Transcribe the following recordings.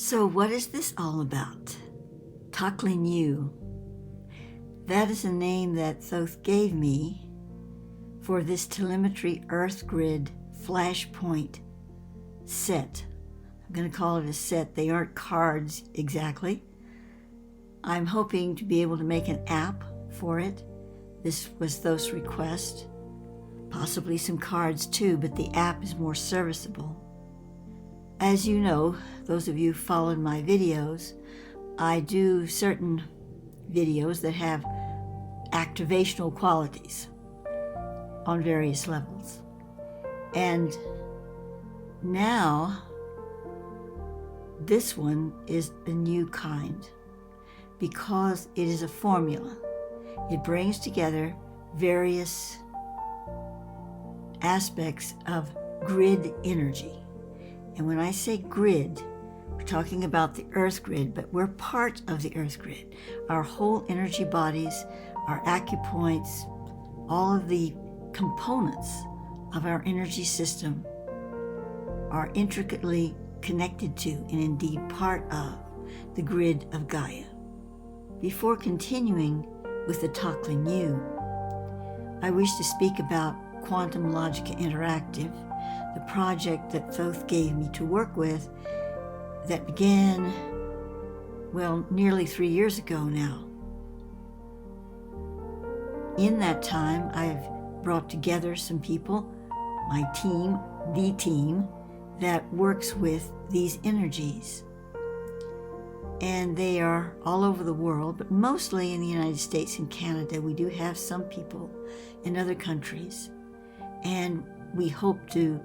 So what is this all about? Toklinu. That is a name that Thoth gave me for this Telemetry Earth Grid Flashpoint set. I'm going to call it a set. They aren't cards exactly. I'm hoping to be able to make an app for it. This was Thoth's request. Possibly some cards too, but the app is more serviceable. As you know, those of you who followed my videos, I do certain videos that have activational qualities on various levels. And now, this one is a new kind because it is a formula. It brings together various aspects of grid energy. And when I say grid, we're talking about the Earth grid, but we're part of the Earth grid. Our whole energy bodies, our acupoints, all of the components of our energy system are intricately connected to and indeed part of the grid of Gaia. Before continuing with the Toklinu, I wish to speak about Quantum Logica Interactive, the project that Thoth gave me to work with that began, well, nearly 3 years ago now. In that time, I've brought together some people, my team, the team, that works with these energies. And they are all over the world, but mostly in the United States and Canada. We do have some people in other countries. And we hope to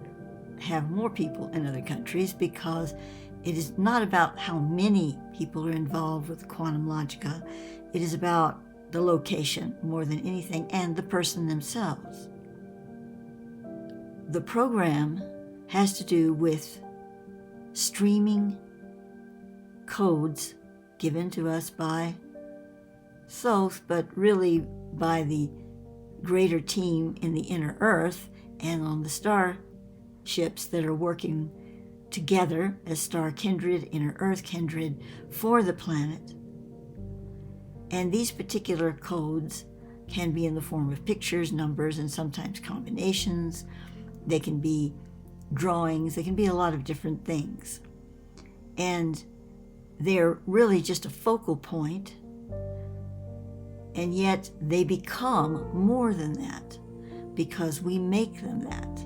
have more people in other countries because it is not about how many people are involved with Quantum Logica. It is about the location more than anything and the person themselves. The program has to do with streaming codes given to us by Thoth, but really by the greater team in the inner Earth and on the starships that are working together as star kindred, inner Earth kindred for the planet. And these particular codes can be in the form of pictures, numbers, and sometimes combinations. They can be drawings. They can be a lot of different things. And they're really just a focal point, and yet they become more than that because we make them that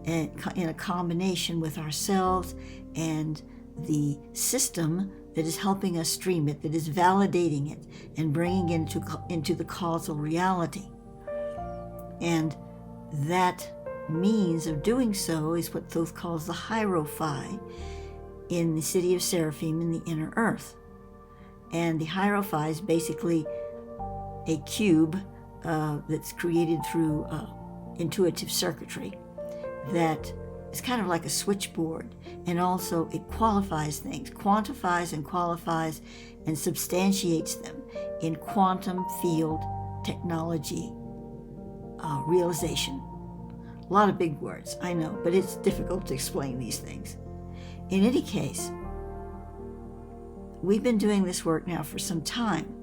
in a combination with ourselves and the system that is helping us stream it, that is validating it and bringing it into the causal reality. And that means of doing so is what Thoth calls the hierophi in the city of Seraphim in the inner Earth. And the hierophi is basically a cube that's created through intuitive circuitry that is kind of like a switchboard, and also it qualifies things, quantifies and qualifies and substantiates them in quantum field technology realization. A lot of big words, I know, but it's difficult to explain these things. In any case, we've been doing this work now for some time,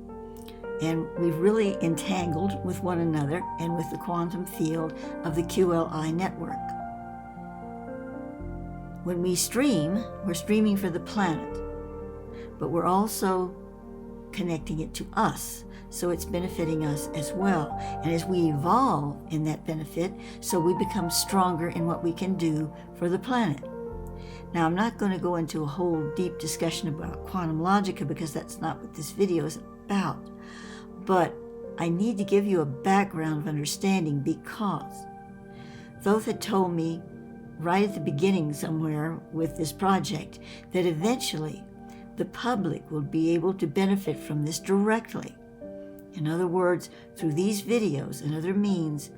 and we've really entangled with one another and with the quantum field of the QLI network. When we stream, we're streaming for the planet, but we're also connecting it to us, so it's benefiting us as well. And as we evolve in that benefit, so we become stronger in what we can do for the planet. Now, I'm not going to go into a whole deep discussion about quantum logica because that's not what this video is about. But I need to give you a background of understanding because Thoth had told me right at the beginning somewhere with this project that eventually the public will be able to benefit from this directly. In other words, through these videos and other means,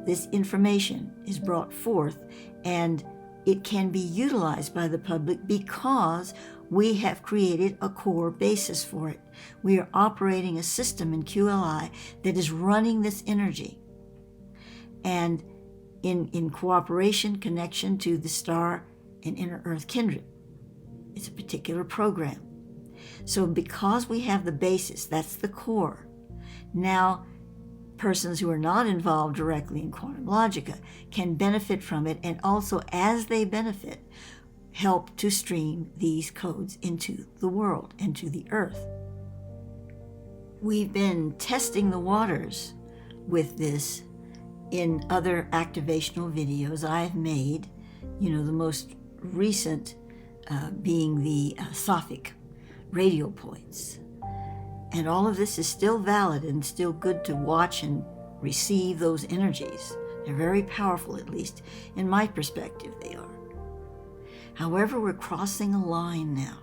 this information is brought forth and it can be utilized by the public because we have created a core basis for it. We are operating a system in QLI that is running this energy. And in cooperation, connection to the star and inner Earth kindred. It's a particular program. So because we have the basis, that's the core, now persons who are not involved directly in quantum logica can benefit from it, and also as they benefit, help to stream these codes into the world, into the earth. We've been testing the waters with this in other activational videos I've made, the most recent being the Sophic radial points. And all of this is still valid and still good to watch and receive those energies. They're very powerful, at least in my perspective they are. However, we're crossing a line now.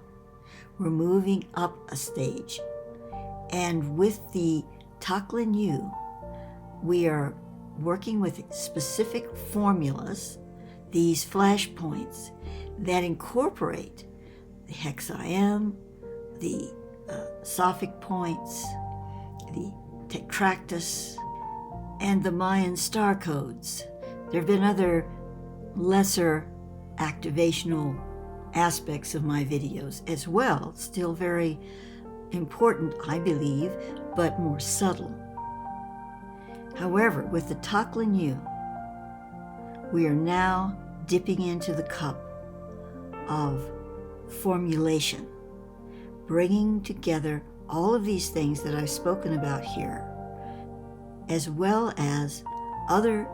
We're moving up a stage. And with the TAKLIN, we are working with specific formulas, these flashpoints, that incorporate the hexim, the Sophic points, the Tetractus, and the Mayan star codes. There have been other lesser activational aspects of my videos as well, still very important, I believe, but more subtle. However, with the TAKLIN, we are now dipping into the cup of formulation, bringing together all of these things that I've spoken about here, as well as other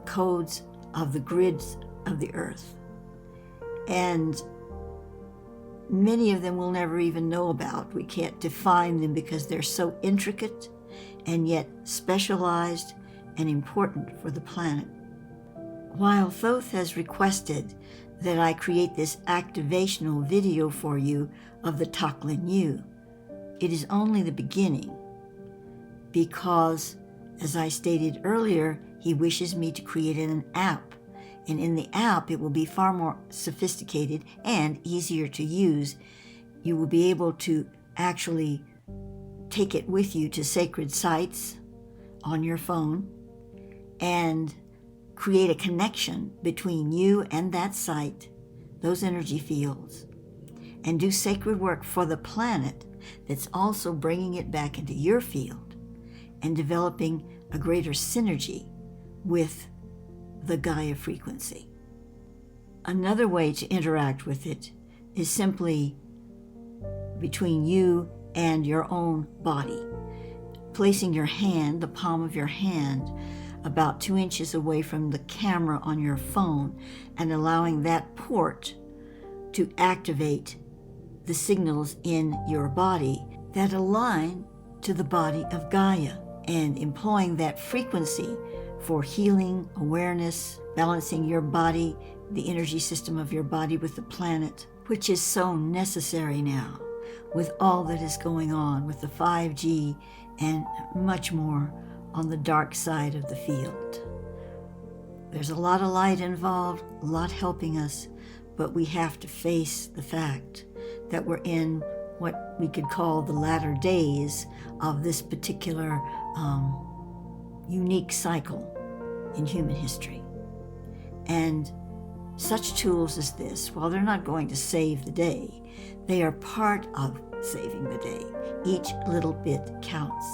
codes of the grids of the earth. And many of them we'll never even know about. We can't define them because they're so intricate and yet specialized and important for the planet. While Thoth has requested that I create this activational video for you of the TAKLIN, it is only the beginning, because, as I stated earlier, he wishes me to create an app. And in the app, it will be far more sophisticated and easier to use. You will be able to actually take it with you to sacred sites on your phone and create a connection between you and that site, those energy fields, and do sacred work for the planet that's also bringing it back into your field and developing a greater synergy with the Gaia frequency. Another way to interact with it is simply between you and your own body, placing your hand, the palm of your hand, about 2 inches away from the camera on your phone, and allowing that port to activate the signals in your body that align to the body of Gaia, and employing that frequency for healing, awareness, balancing your body, the energy system of your body with the planet, which is so necessary now with all that is going on with the 5G and much more on the dark side of the field. There's a lot of light involved, a lot helping us, but we have to face the fact that we're in what we could call the latter days of this particular unique cycle in human history. And such tools as this, while they're not going to save the day, they are part of saving the day. Each little bit counts.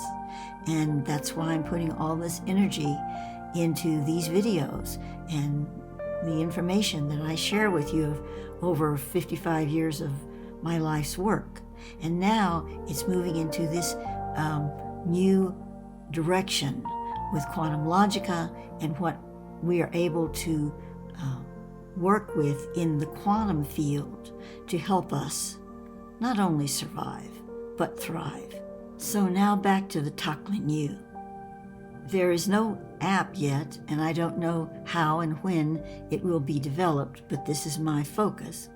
And that's why I'm putting all this energy into these videos and the information that I share with you of over 55 years of my life's work. And now it's moving into this new direction with quantum logica and what we are able to work with in the quantum field to help us not only survive, but thrive. So now back to the TAKLIN. There is no app yet, and I don't know how and when it will be developed, but this is my focus.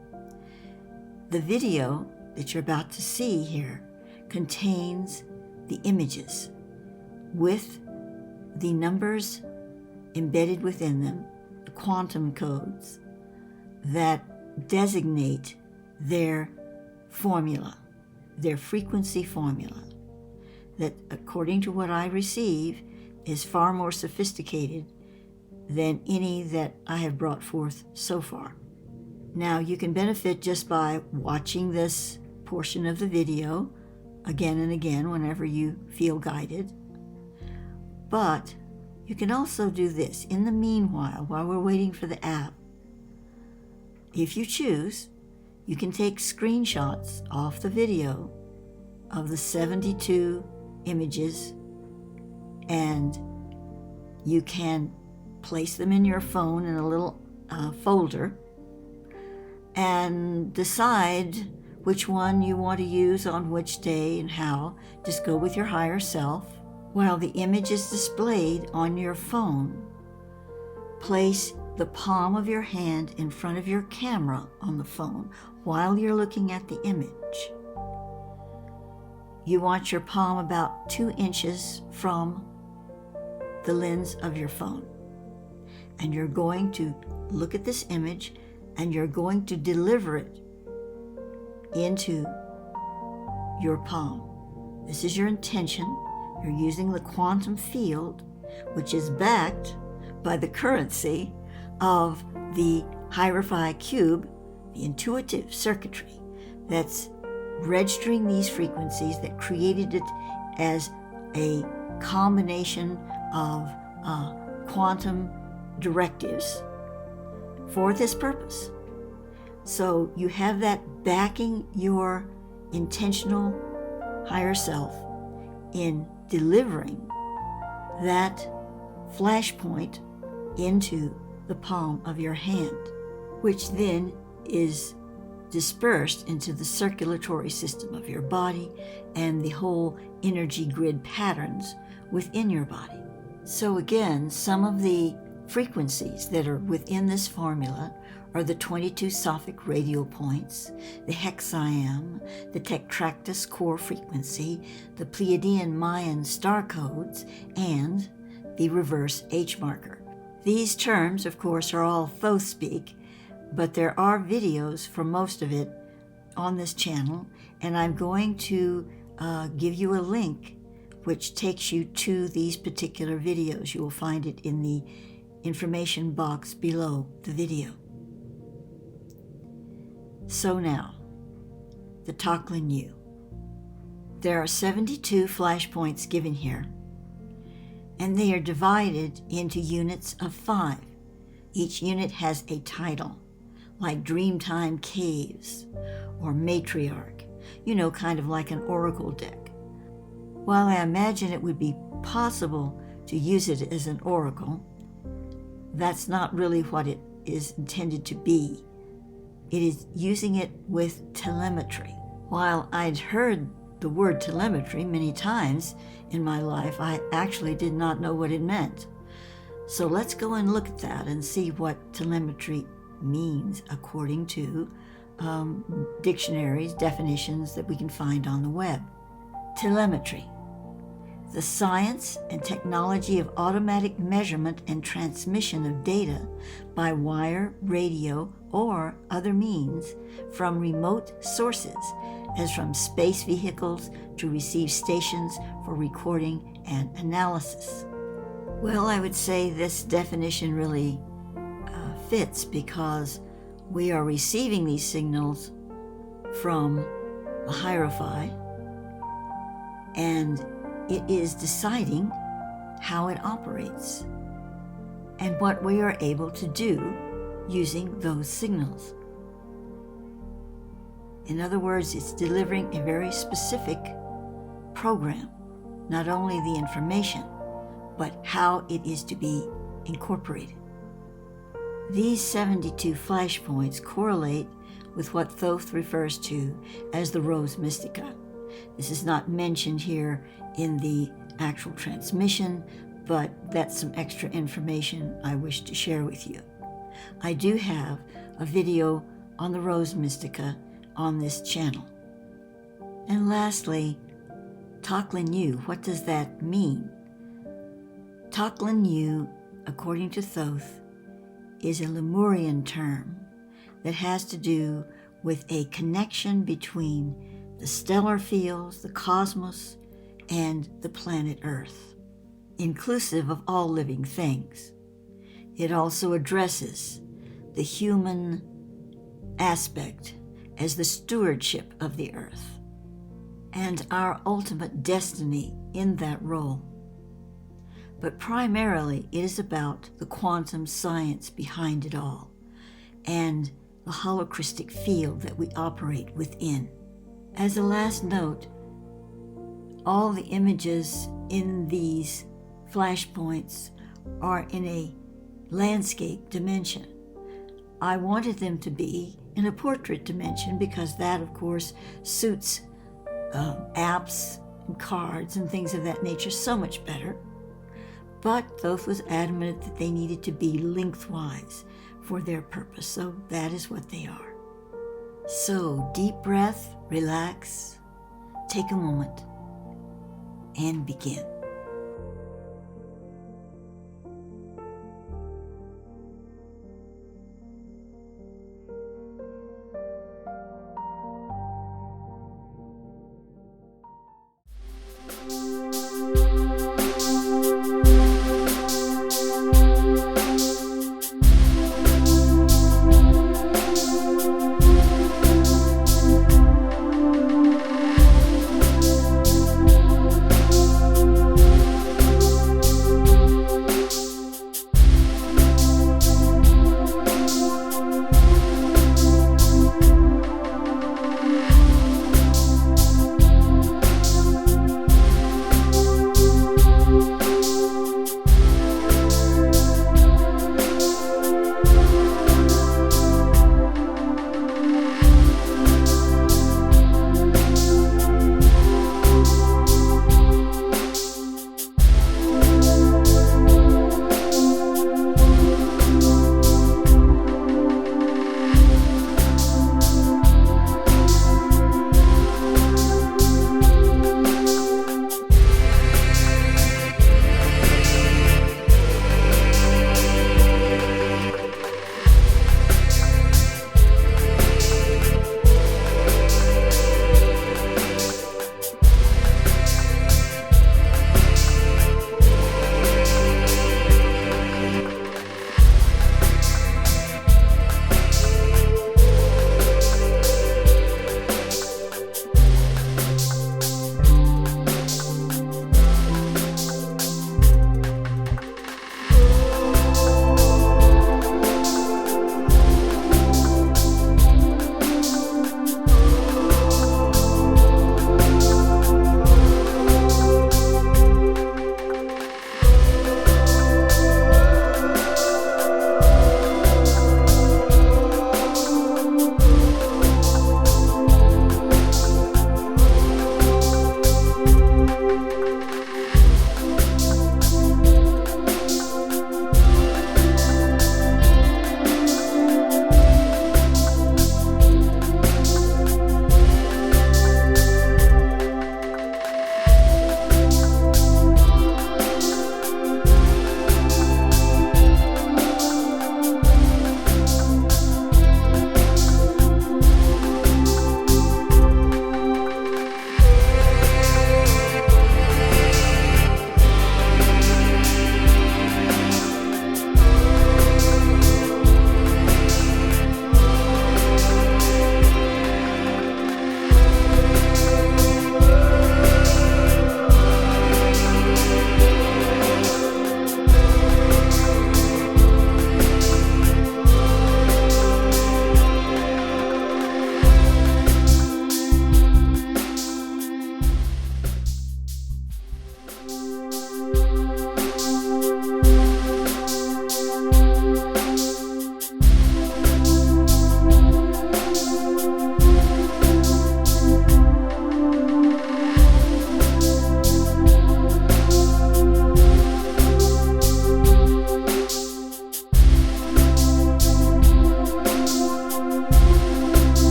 The video that you're about to see here contains the images with the numbers embedded within them, the quantum codes that designate their formula, their frequency formula, that according to what I receive is far more sophisticated than any that I have brought forth so far. Now, you can benefit just by watching this portion of the video again and again whenever you feel guided. But you can also do this. In the meanwhile, while we're waiting for the app, if you choose, you can take screenshots off the video of the 72 images, and you can place them in your phone in a little folder and decide which one you want to use on which day and how. Just go with your higher self. While the image is displayed on your phone, place the palm of your hand in front of your camera on the phone while you're looking at the image. You want your palm about 2 inches from the lens of your phone. And you're going to look at this image and you're going to deliver it into your palm. This is your intention. You're using the quantum field, which is backed by the currency of the Hierophant cube, the intuitive circuitry that's registering these frequencies that created it as a combination of quantum directives for this purpose. So you have that backing your intentional higher self in delivering that flashpoint into the palm of your hand, which then is dispersed into the circulatory system of your body and the whole energy grid patterns within your body. So again, some of the frequencies that are within this formula are the 22 Sophic radial points, the hexagram, the tetractys core frequency, the Pleiadian Mayan star codes, and the reverse H marker. These terms, of course, are all Thoth speak, but there are videos for most of it on this channel, and I'm going to give you a link which takes you to these particular videos. You will find it in the information box below the video. So now, the TAKLIN. There are 72 flashpoints given here, and they are divided into units of 5. Each unit has a title, like Dreamtime Caves or Matriarch, kind of like an oracle deck. While I imagine it would be possible to use it as an oracle, that's not really what it is intended to be. It is using it with telemetry. While I'd heard the word telemetry many times in my life, I actually did not know what it meant. So let's go and look at that and see what telemetry means according to dictionaries, definitions that we can find on the web. Telemetry: the science and technology of automatic measurement and transmission of data by wire, radio, or other means from remote sources, as from space vehicles to receive stations for recording and analysis. Well, I would say this definition really fits, because we are receiving these signals from the Hierophant, and it is deciding how it operates and what we are able to do using those signals. In other words, it's delivering a very specific program, not only the information, but how it is to be incorporated. These 72 flashpoints correlate with what Thoth refers to as the Rose Mystica. This is not mentioned here in the actual transmission, but that's some extra information I wish to share with you. I do have a video on the Rose Mystica on this channel. And lastly, TAKLIN, what does that mean? TAKLIN, according to Thoth, is a Lemurian term that has to do with a connection between the stellar fields, the cosmos, and the planet Earth, inclusive of all living things. It also addresses the human aspect as the stewardship of the earth and our ultimate destiny in that role. But primarily, it is about the quantum science behind it all and the holocristic field that we operate within. As a last note, all the images in these flashpoints are in a landscape dimension. I wanted them to be in a portrait dimension because that, of course, suits apps and cards and things of that nature so much better. But Thoth was adamant that they needed to be lengthwise for their purpose, so that is what they are. So deep breath, relax, take a moment, and begin.